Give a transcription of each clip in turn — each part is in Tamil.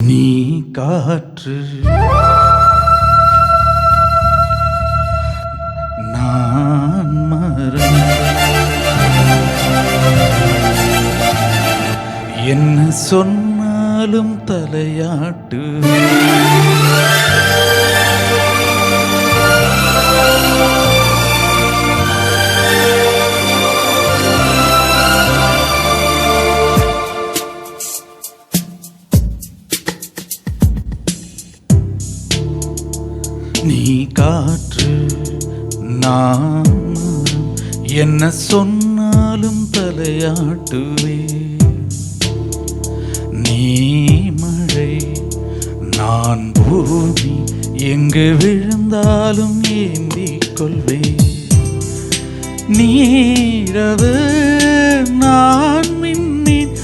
நீ காற்று நான் மரம், என்ன சொன்னாலும் தலையாட்டு. நீ காற்று நான் மரம், என்ன சொன்னாலும் தலையாட்டுவே. நீ மழை நான் பூமி, எங்கு விழுந்தாலும் ஏந்திக் கொள்வே. நீரவு நான் மின்னின்,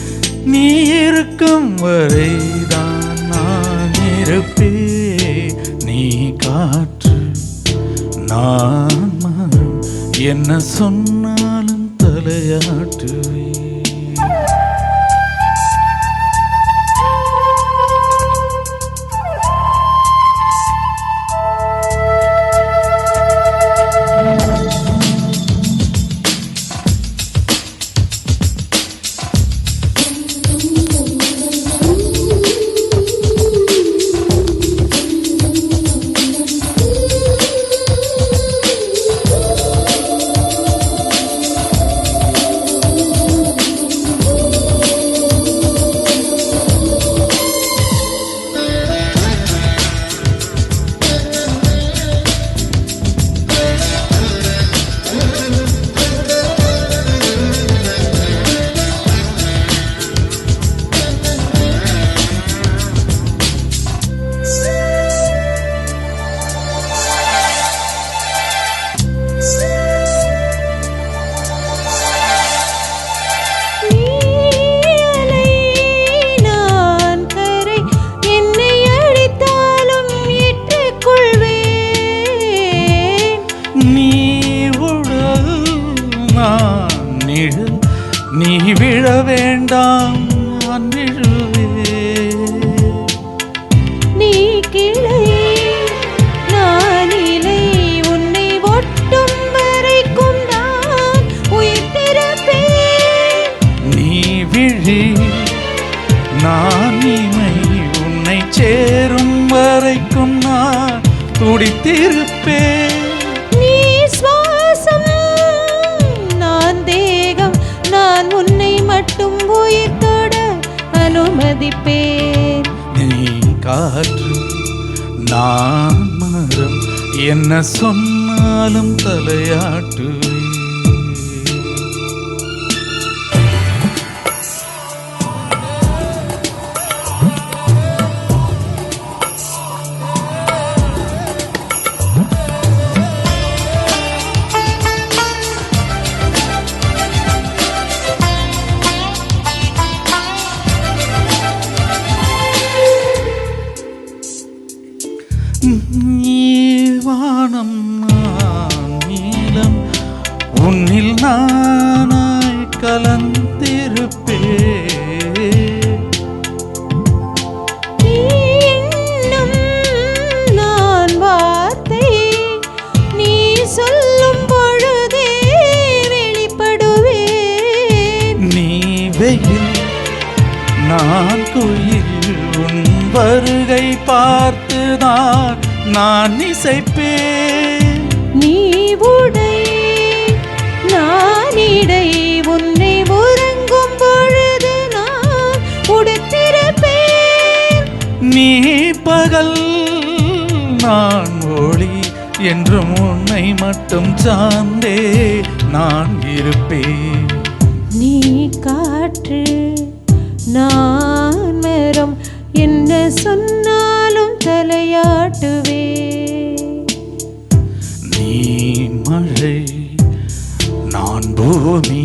நீ இருக்கும் வரைதான் நான் இருப்பே. நீ காற்று நான் மரம், என்ன சொன்னாலும் தலையாட்டுவே. நீ விழ வேண்டாம் நான் விழுவே. நீ கிளை நான் இலை, உன்னை ஒட்டும் வரைக்கும் நான் உயிர்த்திருப்பேன். நீ விழி நான் இமை, உன்னை சேரும் வரைக்கும் நான் துடித்திருப்பேன். நீ சுவாசம் நான் தேகம், நான் உன்னை மட்டும் உயிர்த்தோட அனுமதிப்பேன். நீ காற்று நான் மரம், என்ன சொன்னாலும் தலையாட்டுவே. வானம் நான் நீலம், உன்னில் நானாய் கலந்திருப்பே. நான் வார்த்தை நீ சொல்லும் பொழுதே வெளிப்படுவே. நீ வெயில் நான் குயில், உன் வருகை பார்த்துதான் நான் இசைப்பேன். நீ உடை நான் இடை, உன்னை உறங்கும் பொழுது நான் உடுத்திருப்பேன். நீ பகல் நான் ஒளி, என்றும் உன்னை மட்டும் சார்ந்தே நான் இருப்பேன். நீ காற்று நான் மரம், என்ன சொன்னாலும் தலையாட்டுவே. நீ மழை நான் பூமி,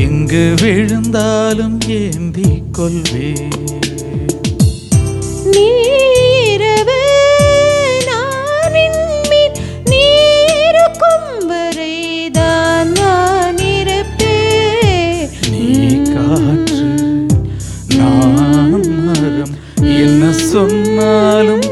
எங்கு விழுந்தாலும் ஏந்திக் கொள்வே. நீரவு நான் விண்மீன், நீ இருக்கும் வரைதான் நான் இருப்பேன். நீ காற்று நான் மரம், என்ன சொல் சொன்னாலும்